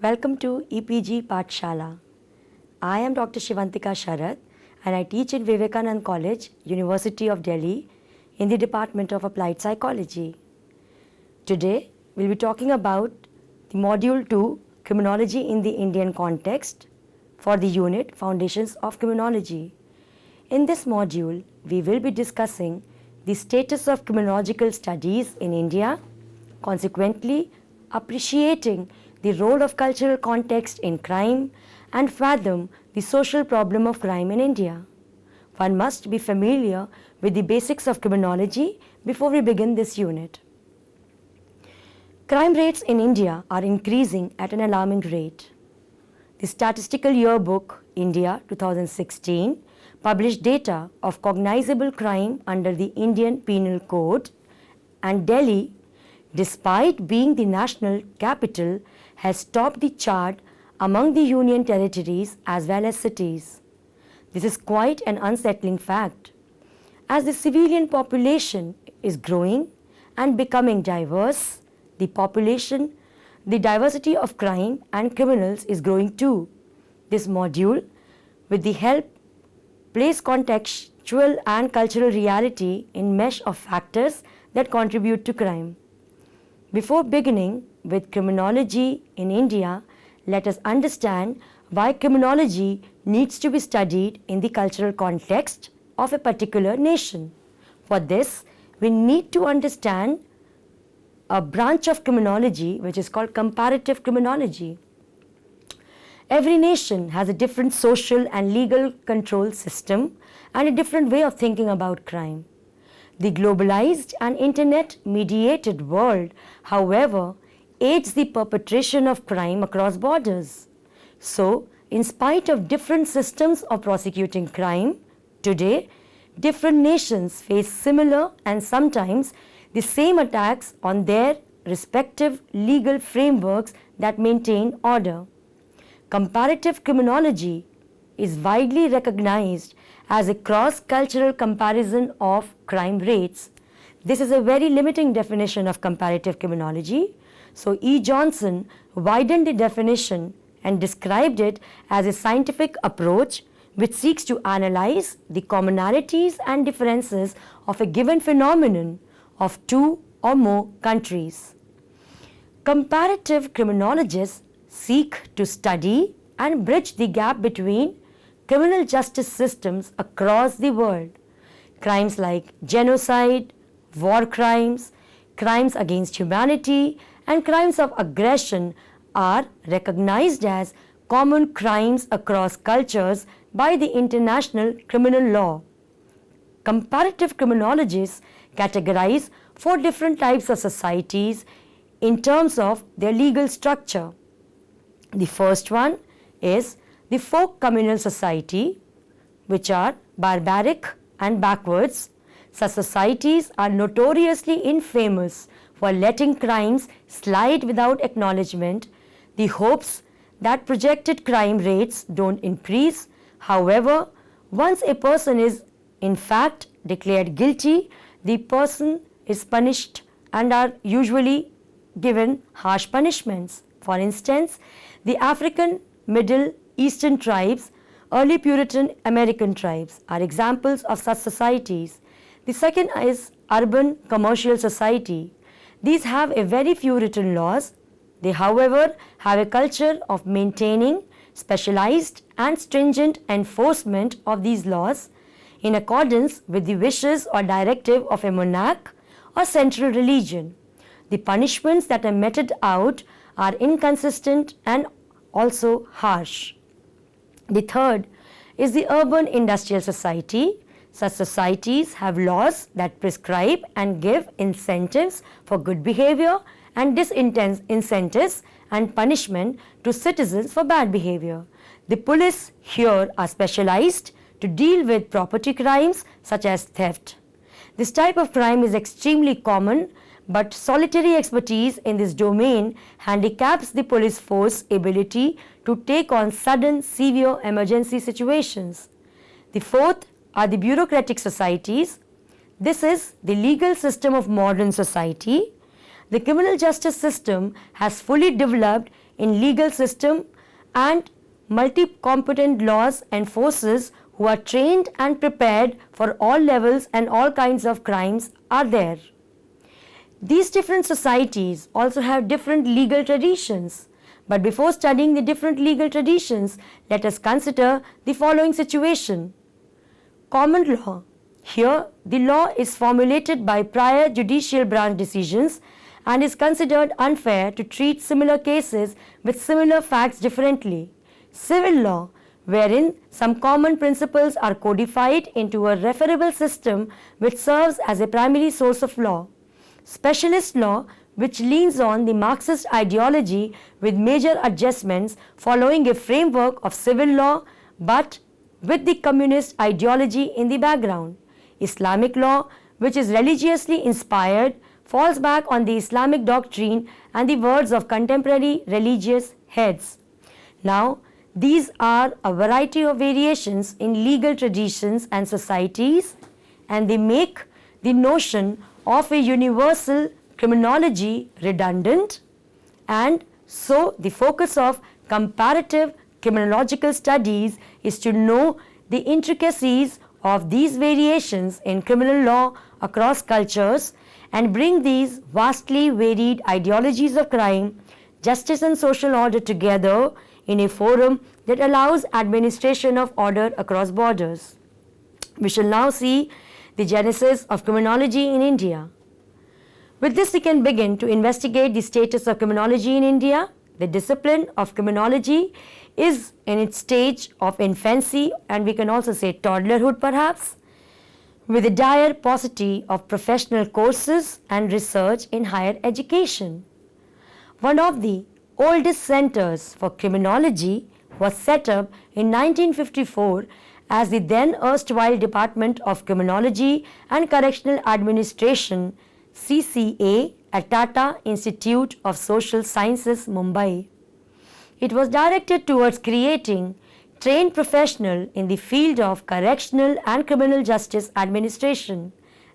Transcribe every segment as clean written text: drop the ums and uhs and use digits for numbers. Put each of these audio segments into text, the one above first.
Welcome to EPG Pathshala. I am Dr. Shivantika Sharath and I teach in Vivekanand College, University of Delhi in the Department of Applied Psychology. Today we'll be talking about the Module 2, Criminology in the Indian Context for the unit Foundations of Criminology. In this module, we will be discussing the status of criminological studies in India, consequently appreciating the role of cultural context in crime, and fathom the social problem of crime in India. One must be familiar with the basics of criminology before we begin this unit. Crime rates in India are increasing at an alarming rate. The Statistical Yearbook India 2016 published data of cognizable crime under the Indian Penal Code, and Delhi, despite being the national capital, has topped the chart among the union territories as well as cities. This is quite an unsettling fact. As the civilian population is growing and becoming diverse, the diversity of crime and criminals is growing too. This module, with the help, place contextual and cultural reality in mesh of factors that contribute to crime. Before beginning with criminology in India, let us understand why criminology needs to be studied in the cultural context of a particular nation. For this, we need to understand a branch of criminology which is called comparative criminology. Every nation has a different social and legal control system and a different way of thinking about crime. The globalized and internet-mediated world, however, aids the perpetration of crime across borders. So, in spite of different systems of prosecuting crime, today, different nations face similar and sometimes the same attacks on their respective legal frameworks that maintain order. Comparative criminology is widely recognized as a cross-cultural comparison of crime rates. This is a very limiting definition of comparative criminology. So E. Johnson widened the definition and described it as a scientific approach which seeks to analyze the commonalities and differences of a given phenomenon of two or more countries. Comparative criminologists seek to study and bridge the gap between criminal justice systems across the world. Crimes like genocide, war crimes, crimes against humanity, and crimes of aggression are recognized as common crimes across cultures by the international criminal law. Comparative criminologists categorize 4 different types of societies in terms of their legal structure. The first one is the folk communal society, which are barbaric and backwards. Such societies are notoriously infamous for letting crimes slide without acknowledgement. The hopes that projected crime rates don't increase. However, once a person is in fact declared guilty, the person is punished and are usually given harsh punishments. For instance, the African Middle Eastern tribes, early Puritan American tribes are examples of such societies. The second is urban commercial society. These have a very few written laws. They, however, have a culture of maintaining specialized and stringent enforcement of these laws in accordance with the wishes or directive of a monarch or central religion. The punishments that are meted out are inconsistent and also harsh. The third is the urban industrial society. Such societies have laws that prescribe and give incentives for good behavior and disincentives and punishment to citizens for bad behavior. The police here are specialized to deal with property crimes such as theft. This type of crime is extremely common, but solitary expertise in this domain handicaps the police force's ability to take on sudden severe emergency situations. The fourth are the bureaucratic societies. This is the legal system of modern society. The criminal justice system has fully developed in legal system and multi-competent laws and forces who are trained and prepared for all levels and all kinds of crimes are there. These different societies also have different legal traditions. But before studying the different legal traditions, let us consider the following situation. Common law. Here, the law is formulated by prior judicial branch decisions and is considered unfair to treat similar cases with similar facts differently. Civil law, wherein some common principles are codified into a referable system which serves as a primary source of law. Specialist law, which leans on the Marxist ideology with major adjustments following a framework of civil law but with the communist ideology in the background. Islamic law, which is religiously inspired, falls back on the Islamic doctrine and the words of contemporary religious heads. Now, these are a variety of variations in legal traditions and societies, and they make the notion of a universal criminology redundant, and so the focus of comparative criminological studies is to know the intricacies of these variations in criminal law across cultures and bring these vastly varied ideologies of crime, justice and social order together in a forum that allows administration of order across borders. We shall now see the genesis of criminology in India. With this, we can begin to investigate the status of criminology in India. The discipline of criminology is in its stage of infancy, and we can also say toddlerhood perhaps, with a dire paucity of professional courses and research in higher education. One of the oldest centers for criminology was set up in 1954 as the then erstwhile Department of Criminology and Correctional Administration CCA at Tata Institute of Social Sciences, Mumbai. It was directed towards creating trained professionals in the field of correctional and criminal justice administration.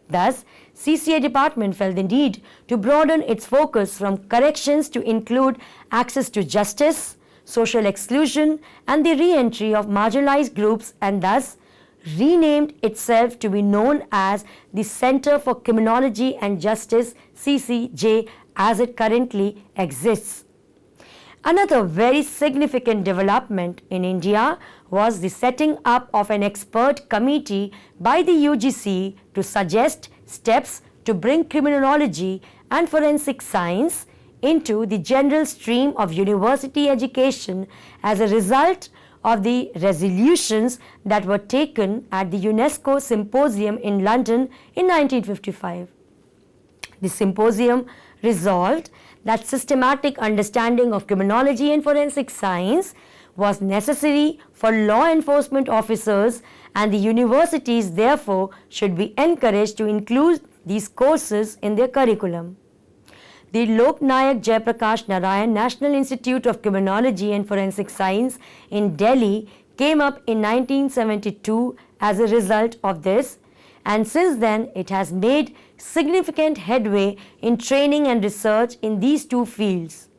Thus, CCA department felt the need to broaden its focus from corrections to include access to justice, social exclusion, and the re-entry of marginalized groups, and thus renamed itself to be known as the Center for Criminology and Justice CCJ as it currently exists. Another very significant development in India was the setting up of an expert committee by the UGC to suggest steps to bring criminology and forensic science into the general stream of university education as a result of the resolutions that were taken at the UNESCO Symposium in London in 1955. The symposium resolved that systematic understanding of criminology and forensic science was necessary for law enforcement officers, and the universities therefore should be encouraged to include these courses in their curriculum. The Lok Nayak Jayaprakash Narayan National Institute of Criminology and Forensic Science in Delhi came up in 1972 as a result of this, and since then it has made significant headway in training and research in these two fields.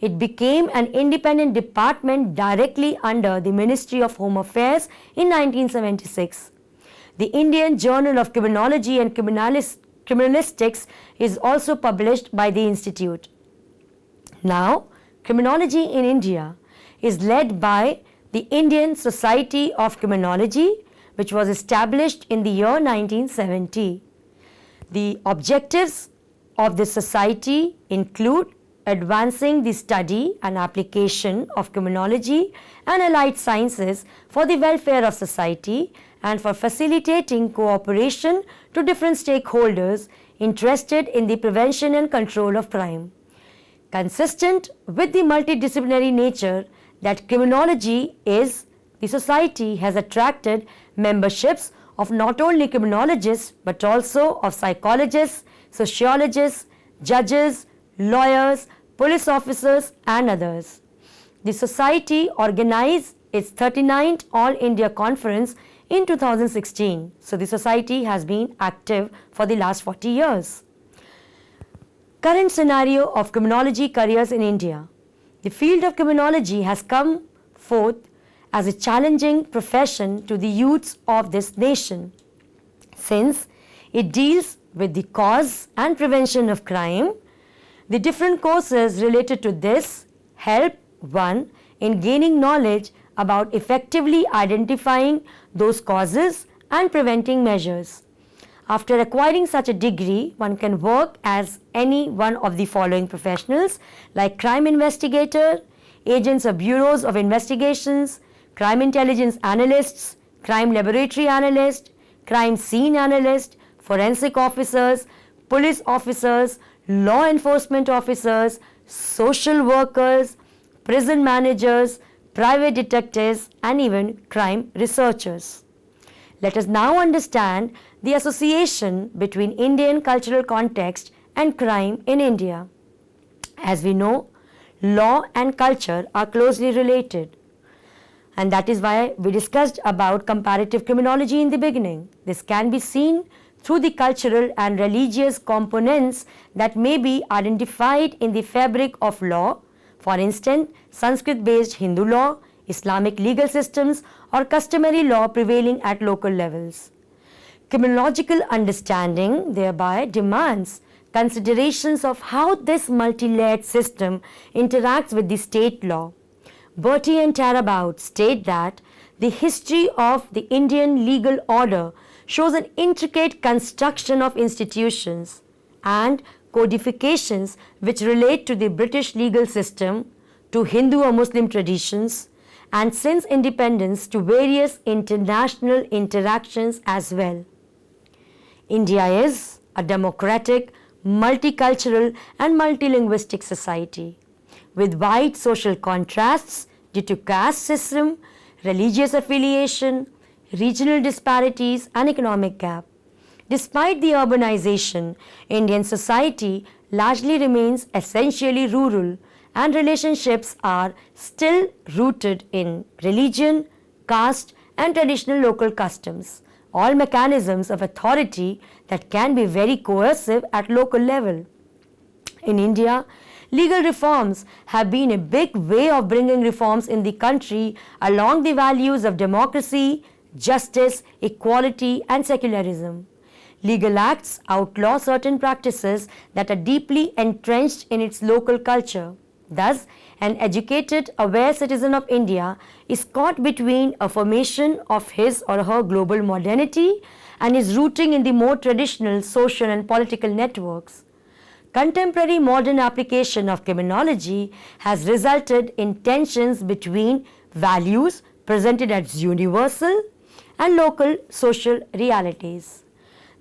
It became an independent department directly under the Ministry of Home Affairs in 1976. The Indian Journal of Criminology and Criminalistics is also published by the institute. Now, criminology in India is led by the Indian Society of Criminology, which was established in the year 1970. The objectives of this society include advancing the study and application of criminology and allied sciences for the welfare of society and for facilitating cooperation to different stakeholders interested in the prevention and control of crime. Consistent with the multidisciplinary nature that criminology is, the society has attracted memberships of not only criminologists but also of psychologists, sociologists, judges, lawyers, police officers and others. The society organized its 39th All India Conference in 2016. So the society has been active for the last 40 years. Current scenario of criminology careers in India. The field of criminology has come forth as a challenging profession to the youths of this nation, since it deals with the cause and prevention of crime. The different courses related to this help one in gaining knowledge about effectively identifying those causes and preventing measures. After acquiring such a degree, one can work as any one of the following professionals like crime investigator, agents of bureaus of investigations, crime intelligence analysts, crime laboratory analyst, crime scene analyst, forensic officers, police officers, law enforcement officers, social workers, prison managers, private detectives, and even crime researchers. Let us now understand the association between Indian cultural context and crime in India. As we know, law and culture are closely related, and that is why we discussed about comparative criminology in the beginning. This can be seen through the cultural and religious components that may be identified in the fabric of law, for instance, Sanskrit-based Hindu law, Islamic legal systems, or customary law prevailing at local levels. Criminological understanding thereby demands considerations of how this multi-layered system interacts with the state law. Bertie and Tarabout state that the history of the Indian legal order shows an intricate construction of institutions and codifications which relate to the British legal system, to Hindu or Muslim traditions, and since independence to various international interactions as well. India is a democratic, multicultural and multilinguistic society with wide social contrasts due to caste system, religious affiliation, regional disparities and economic gap. Despite the urbanization, Indian society largely remains essentially rural and relationships are still rooted in religion, caste and traditional local customs, all mechanisms of authority that can be very coercive at local level. In India, legal reforms have been a big way of bringing reforms in the country along the values of democracy, justice, equality and secularism. Legal acts outlaw certain practices that are deeply entrenched in its local culture. Thus, an educated, aware citizen of India is caught between affirmation of his or her global modernity and his rooting in the more traditional social and political networks. Contemporary modern application of criminology has resulted in tensions between values presented as universal and local social realities.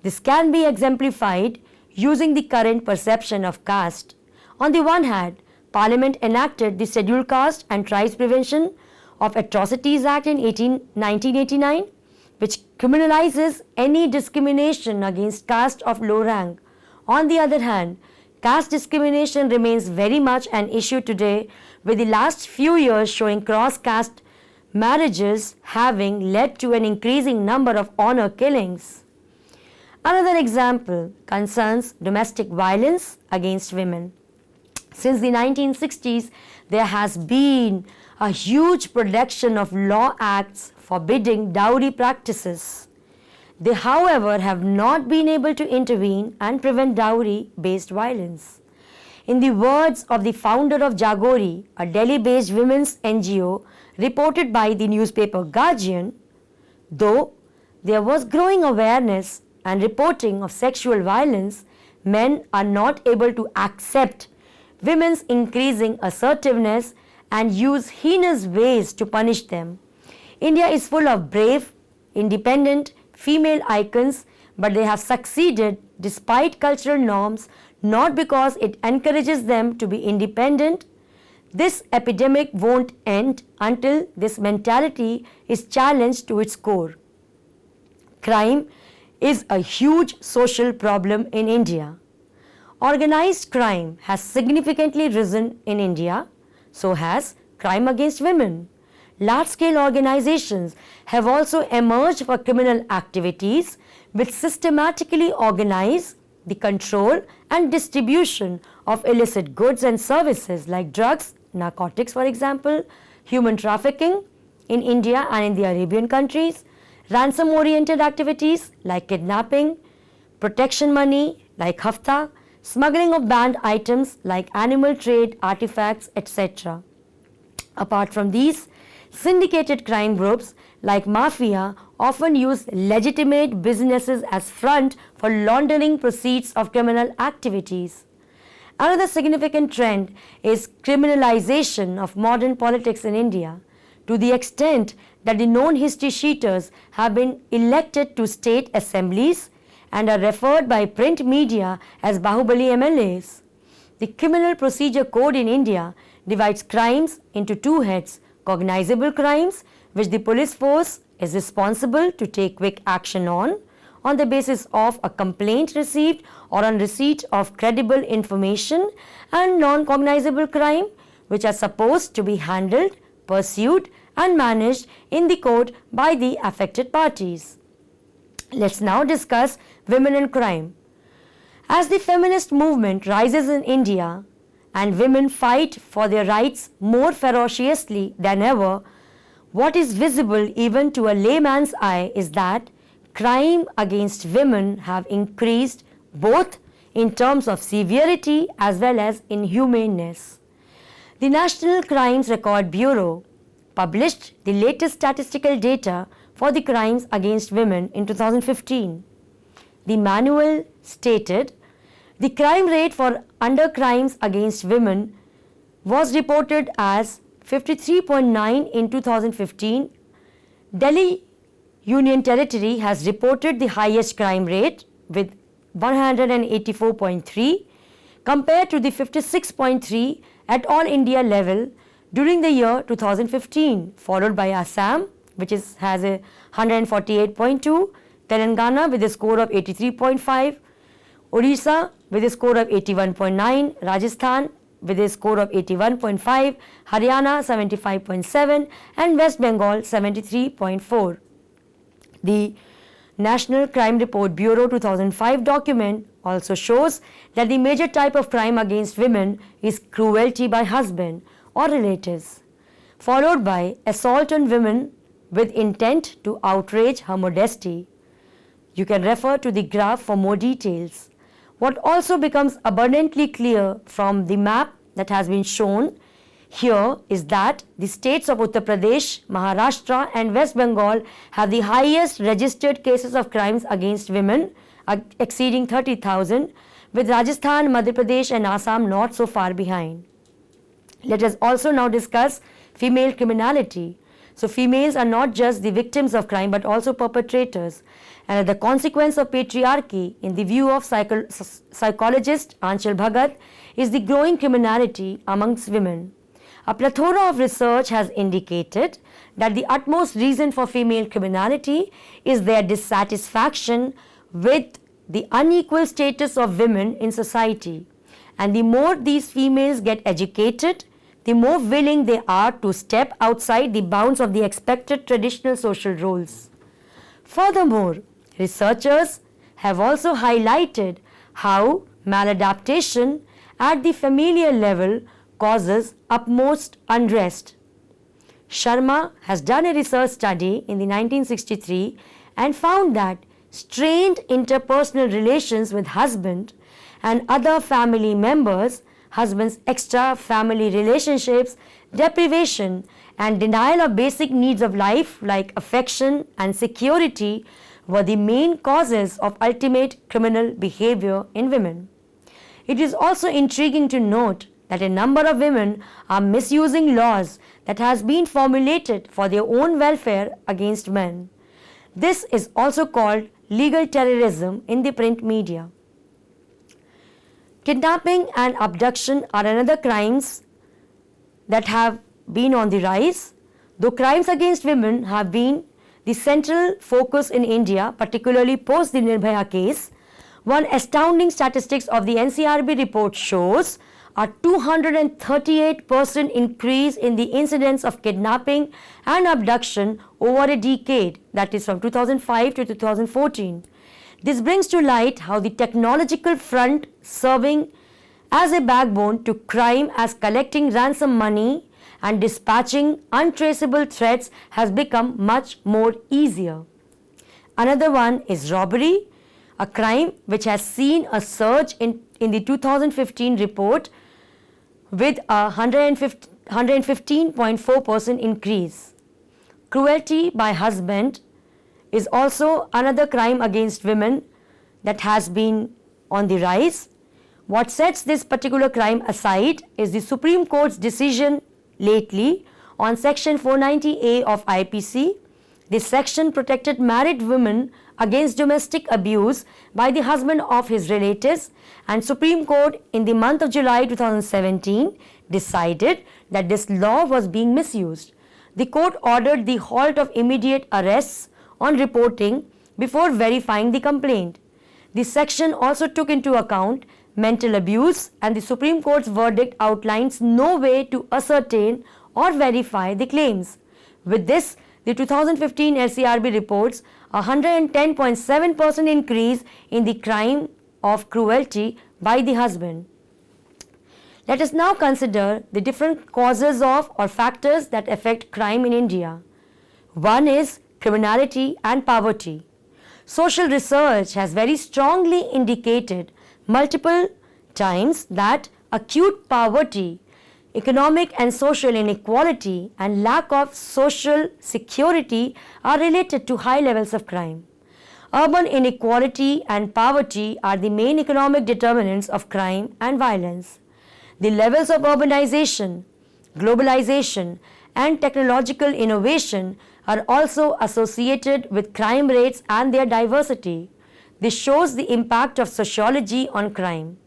This can be exemplified using the current perception of caste. On the one hand, Parliament enacted the Scheduled Caste and Tribes Prevention of Atrocities Act in 1989, which criminalizes any discrimination against caste of low rank. On the other hand, caste discrimination remains very much an issue today, with the last few years showing cross-caste marriages having led to an increasing number of honor killings. Another example concerns domestic violence against women. Since the 1960s, there has been a huge production of law acts forbidding dowry practices. They, however, have not been able to intervene and prevent dowry-based violence. In the words of the founder of Jagori, a Delhi-based women's NGO reported by the newspaper Guardian, though there was growing awareness and reporting of sexual violence, men are not able to accept women's increasing assertiveness and use heinous ways to punish them. India is full of brave, independent female icons, but they have succeeded despite cultural norms, not because it encourages them to be independent. This epidemic won't end until this mentality is challenged to its core. Crime is a huge social problem in India. Organized crime has significantly risen in India, so has crime against women. Large-scale organizations have also emerged for criminal activities which systematically organize the control and distribution of illicit goods and services like drugs narcotics for example, human trafficking in India and in the Arabian countries, ransom-oriented activities like kidnapping, protection money like hafta, smuggling of banned items like animal trade, artifacts, etc. Apart from these, syndicated crime groups like mafia often use legitimate businesses as front for laundering proceeds of criminal activities. Another significant trend is criminalization of modern politics in India, to the extent that the known history sheeters have been elected to state assemblies and are referred by print media as Bahubali MLAs. The Criminal Procedure Code in India divides crimes into two heads: cognizable crimes, which the police force is responsible to take quick action on the basis of a complaint received or on receipt of credible information, and non-cognizable crime, which are supposed to be handled, pursued and managed in the court by the affected parties. Let's now discuss women and crime. As the feminist movement rises in India and women fight for their rights more ferociously than ever, what is visible even to a layman's eye is that crime against women have increased both in terms of severity as well as inhumaneness. The National Crimes Record Bureau published the latest statistical data for the crimes against women in 2015. The manual stated the crime rate for under crimes against women was reported as 53.9 in 2015. Delhi Union Territory has reported the highest crime rate with 184.3 compared to the 56.3 at all India level during the year 2015, followed by Assam, which has a 148.2, Telangana with a score of 83.5, Odisha with a score of 81.9, Rajasthan with a score of 81.5, Haryana 75.7 and West Bengal 73.4. The National Crime Report Bureau 2005 document also shows that the major type of crime against women is cruelty by husband or relatives, followed by assault on women with intent to outrage her modesty. You can refer to the graph for more details. What also becomes abundantly clear from the map that has been shown here is that the states of Uttar Pradesh, Maharashtra and West Bengal have the highest registered cases of crimes against women, exceeding 30,000, with Rajasthan, Madhya Pradesh and Assam not so far behind. Let us also now discuss female criminality. So females are not just the victims of crime but also perpetrators, and the consequence of patriarchy, in the view of psychologist Aanchal Bhagat, is the growing criminality amongst women. A plethora of research has indicated that the utmost reason for female criminality is their dissatisfaction with the unequal status of women in society. And the more these females get educated, the more willing they are to step outside the bounds of the expected traditional social roles. Furthermore, researchers have also highlighted how maladaptation at the familial level causes utmost unrest. Sharma has done a research study in the 1963 and found that strained interpersonal relations with husband and other family members, husband's extra family relationships, deprivation and denial of basic needs of life like affection and security were the main causes of ultimate criminal behavior in women. It is also intriguing to note that a number of women are misusing laws that has been formulated for their own welfare against men. This is also called legal terrorism in the print media. Kidnapping and abduction are another crimes that have been on the rise. Though crimes against women have been the central focus in India, particularly post the Nirbhaya case, one astounding statistics of the NCRB report shows a 238% increase in the incidence of kidnapping and abduction over a decade, that is from 2005 to 2014. This brings to light how the technological front serving as a backbone to crime, as collecting ransom money and dispatching untraceable threats has become much more easier. Another one is robbery, a crime which has seen a surge in the 2015 report with a 115.4% increase. Cruelty by husband is also another crime against women that has been on the rise. What sets this particular crime aside is the Supreme Court's decision lately on Section 490A of IPC. This section protected married women against domestic abuse by the husband of his relatives, and Supreme Court in the month of July 2017 decided that this law was being misused. The court ordered the halt of immediate arrests on reporting before verifying the complaint. The section also took into account mental abuse, and the Supreme Court's verdict outlines no way to ascertain or verify the claims. With this, the 2015 LCRB reports a 110.7% increase in the crime of cruelty by the husband. Let us now consider the different causes of or factors that affect crime in India. One is criminality and poverty. Social research has very strongly indicated multiple times that acute poverty, economic and social inequality, and lack of social security are related to high levels of crime. Urban inequality and poverty are the main economic determinants of crime and violence. The levels of urbanization, globalization, and technological innovation are also associated with crime rates and their diversity. This shows the impact of sociology on crime.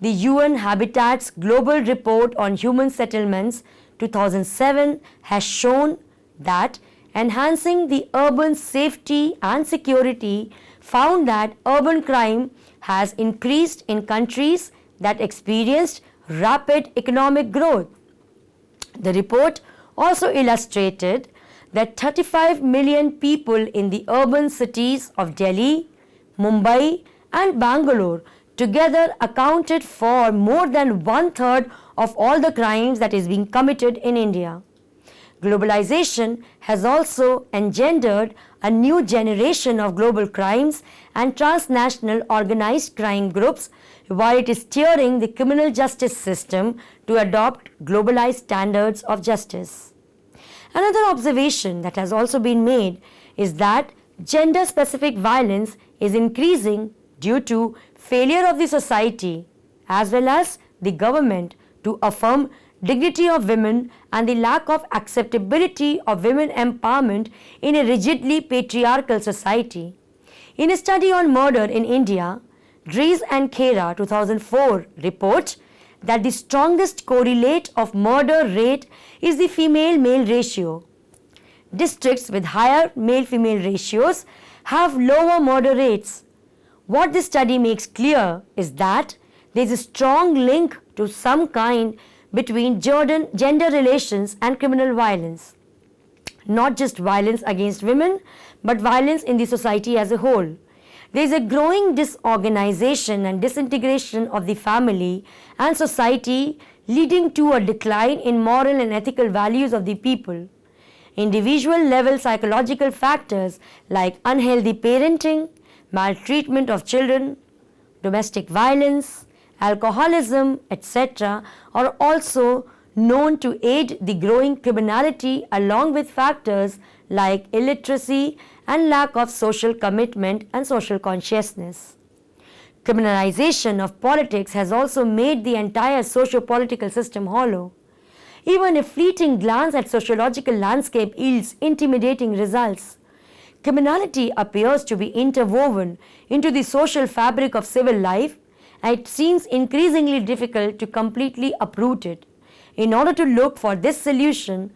The UN Habitat's Global Report on Human Settlements 2007 has shown that enhancing the urban safety and security found that urban crime has increased in countries that experienced rapid economic growth. The report also illustrated that 35 million people in the urban cities of Delhi, Mumbai, and Bangalore together accounted for more than 1/3 of all the crimes that is being committed in India. Globalization has also engendered a new generation of global crimes and transnational organized crime groups, while it is steering the criminal justice system to adopt globalized standards of justice. Another observation that has also been made is that gender-specific violence is increasing due to failure of the society as well as the government to affirm dignity of women and the lack of acceptability of women empowerment in a rigidly patriarchal society. In a study on murder in India, Dries and Khera 2004 report that the strongest correlate of murder rate is the female-male ratio. Districts with higher male-female ratios have lower murder rates. What this study makes clear is that there is a strong link to some kind between gender relations and criminal violence. Not just violence against women, but violence in the society as a whole. There is a growing disorganization and disintegration of the family and society, leading to a decline in moral and ethical values of the people. Individual level psychological factors like unhealthy parenting, maltreatment of children, domestic violence, alcoholism, etc. are also known to aid the growing criminality, along with factors like illiteracy and lack of social commitment and social consciousness. Criminalization of politics has also made the entire socio-political system hollow. Even a fleeting glance at sociological landscape yields intimidating results. Criminality appears to be interwoven into the social fabric of civil life, and it seems increasingly difficult to completely uproot it. In order to look for this solution,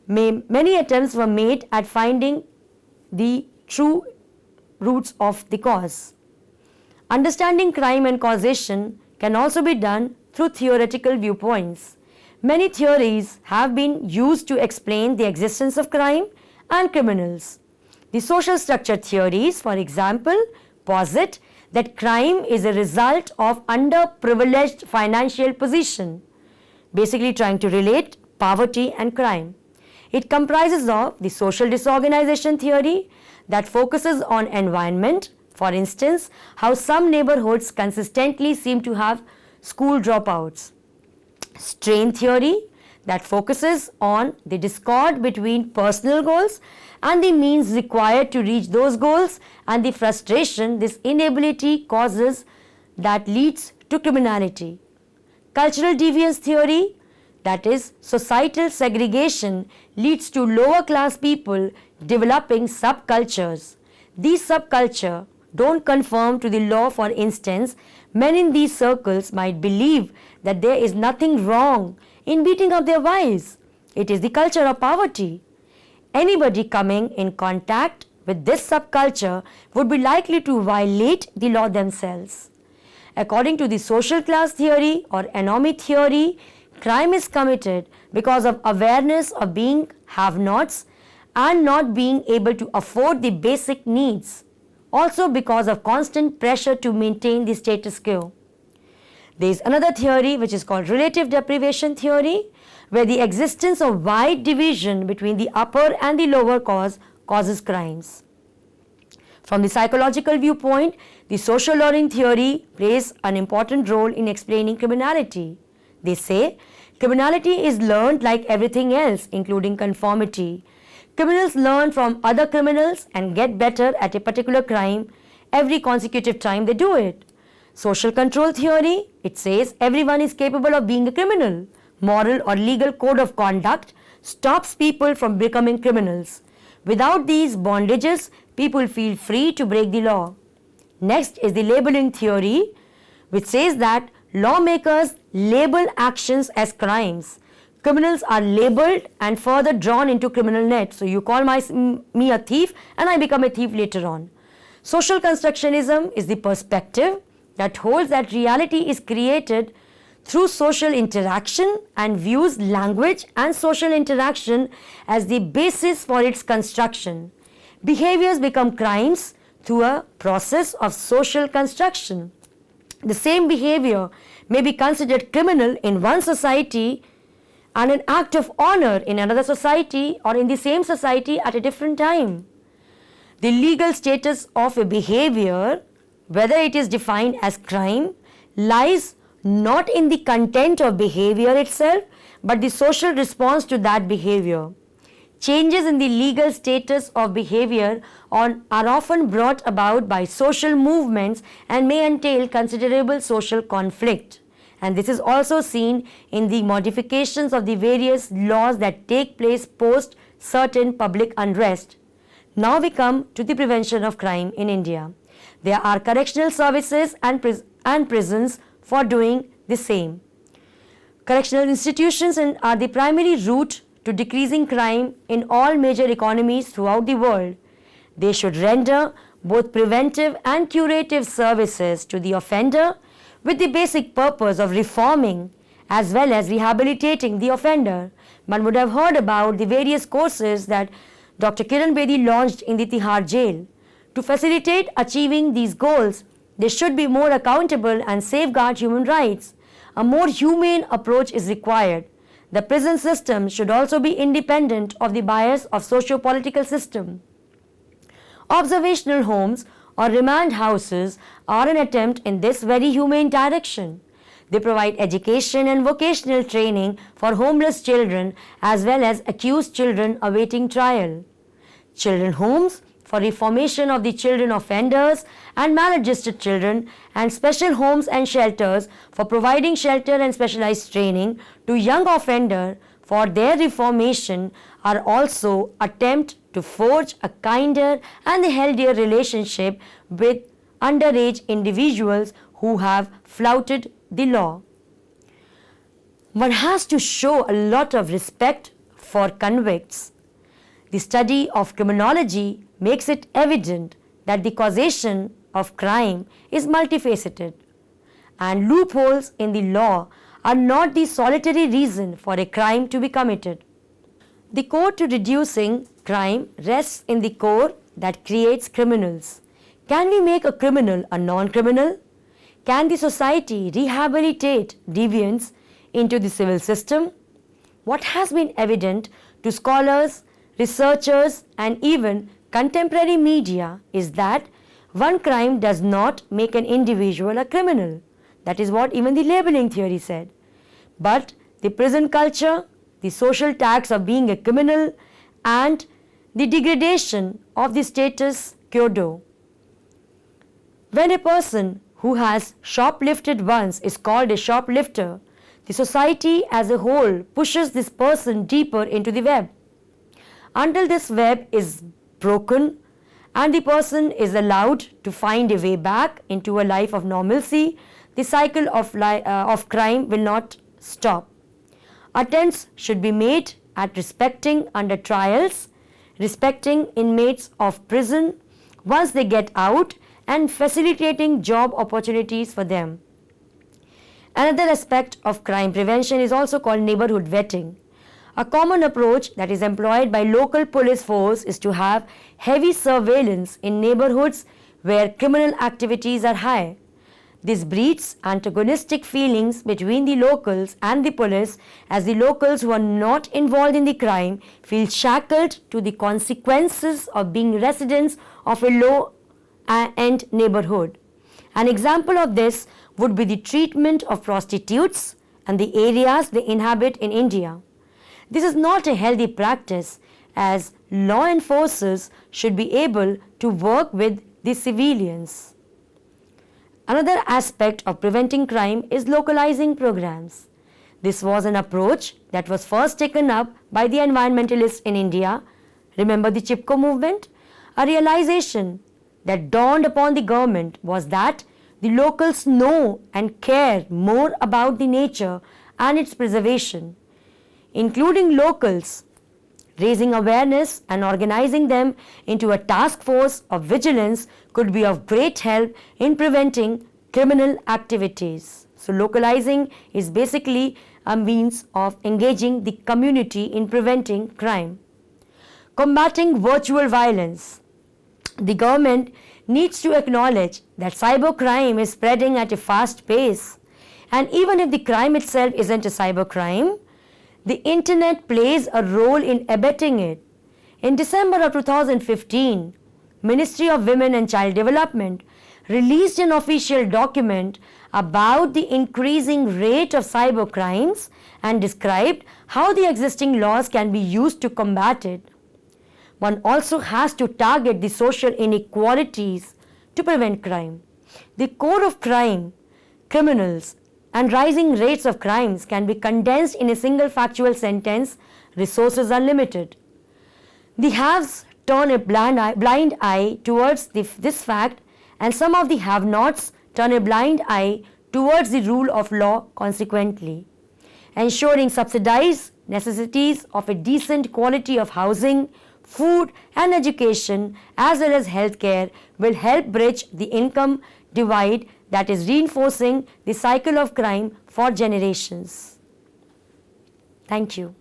many attempts were made at finding the true roots of the cause. Understanding crime and causation can also be done through theoretical viewpoints. Many theories have been used to explain the existence of crime and criminals. The social structure theories, for example, posit that crime is a result of underprivileged financial position, basically trying to relate poverty and crime. It comprises of the social disorganization theory that focuses on environment, for instance, how some neighborhoods consistently seem to have school dropouts. Strain theory that focuses on the discord between personal goals and the means required to reach those goals and the frustration this inability causes that leads to criminality. Cultural deviance theory, that is, societal segregation leads to lower class people developing subcultures. These subcultures don't conform to the law. For instance, men in these circles might believe that there is nothing wrong in beating up their wives. It is the culture of poverty. Anybody coming in contact with this subculture would be likely to violate the law themselves. According to the social class theory or anomie theory, crime is committed because of awareness of being have-nots and not being able to afford the basic needs. Also because of constant pressure to maintain the status quo. There is another theory which is called relative deprivation theory, where the existence of wide division between the upper and the lower causes crimes. From the psychological viewpoint, the social learning theory plays an important role in explaining criminality. They say criminality is learned like everything else, including conformity. Criminals learn from other criminals and get better at a particular crime every consecutive time they do it. Social control theory, it says everyone is capable of being a criminal. Moral or legal code of conduct stops people from becoming criminals. Without these bondages, people feel free to break the law. Next is the labeling theory, which says that lawmakers label actions as crimes. Criminals are labeled and further drawn into criminal nets. So you call me a thief and I become a thief later on. Social constructionism is the perspective that holds that reality is created through social interaction and views language and social interaction as the basis for its construction. Behaviors become crimes through a process of social construction. The same behavior may be considered criminal in one society and an act of honor in another society or in the same society at a different time. The legal status of a behavior, whether it is defined as crime, lies not in the content of behavior itself, but the social response to that behavior. Changes in the legal status of behavior are often brought about by social movements and may entail considerable social conflict. And this is also seen in the modifications of the various laws that take place post certain public unrest. Now we come to the prevention of crime in India. There are correctional services and prisons for doing the same. Correctional institutions are the primary route to decreasing crime in all major economies throughout the world. They should render both preventive and curative services to the offender with the basic purpose of reforming as well as rehabilitating the offender. One would have heard about the various courses that Dr. Kiran Bedi launched in the Tihar jail. To facilitate achieving these goals, they should be more accountable and safeguard human rights. A more humane approach is required. The prison system should also be independent of the bias of socio-political system. Observational homes or remand houses are an attempt in this very humane direction. They provide education and vocational training for homeless children as well as accused children awaiting trial. Children homes for reformation of the children offenders and maladjusted children, and special homes and shelters for providing shelter and specialized training to young offenders for their reformation are also attempt to forge a kinder and a healthier relationship with underage individuals who have flouted the law. One has to show a lot of respect for convicts. The study of criminology makes it evident that the causation of crime is multifaceted, and loopholes in the law are not the solitary reason for a crime to be committed. The core to reducing crime rests in the core that creates criminals. Can we make a criminal a non-criminal? Can the society rehabilitate deviants into the civil system? What has been evident to scholars, researchers, and even contemporary media is that one crime does not make an individual a criminal. That is what even the labeling theory said. But the prison culture, the social tax of being a criminal, and the degradation of the status quo. When a person who has shoplifted once is called a shoplifter, the society as a whole pushes this person deeper into the web. Until this web is broken and the person is allowed to find a way back into a life of normalcy, the cycle of crime will not stop. Attempts should be made at respecting under trials, respecting inmates of prison once they get out, and facilitating job opportunities for them. Another aspect of crime prevention is also called neighborhood vetting. A common approach that is employed by local police force is to have heavy surveillance in neighborhoods where criminal activities are high. This breeds antagonistic feelings between the locals and the police, as the locals who are not involved in the crime feel shackled to the consequences of being residents of a low-end neighborhood. An example of this would be the treatment of prostitutes and the areas they inhabit in India. This is not a healthy practice, as law enforcers should be able to work with the civilians. Another aspect of preventing crime is localizing programs. This was an approach that was first taken up by the environmentalists in India. Remember the Chipko movement? A realization that dawned upon the government was that the locals know and care more about the nature and its preservation. Including locals, raising awareness and organizing them into a task force of vigilance could be of great help in preventing criminal activities. So localizing is basically a means of engaging the community in preventing crime. Combating virtual violence. The government needs to acknowledge that cybercrime is spreading at a fast pace, and even if the crime itself isn't a cybercrime, the internet plays a role in abetting it. In December of 2015, Ministry of Women and Child Development released an official document about the increasing rate of cybercrimes and described how the existing laws can be used to combat it. One also has to target the social inequalities to prevent crime. The core of crime, criminals, and rising rates of crimes can be condensed in a single factual sentence: resources are limited. The haves turn a blind eye towards this fact, and some of the have-nots turn a blind eye towards the rule of law consequently. Ensuring subsidized necessities of a decent quality of housing, food and education as well as healthcare will help bridge the income divide that is reinforcing the cycle of crime for generations. Thank you.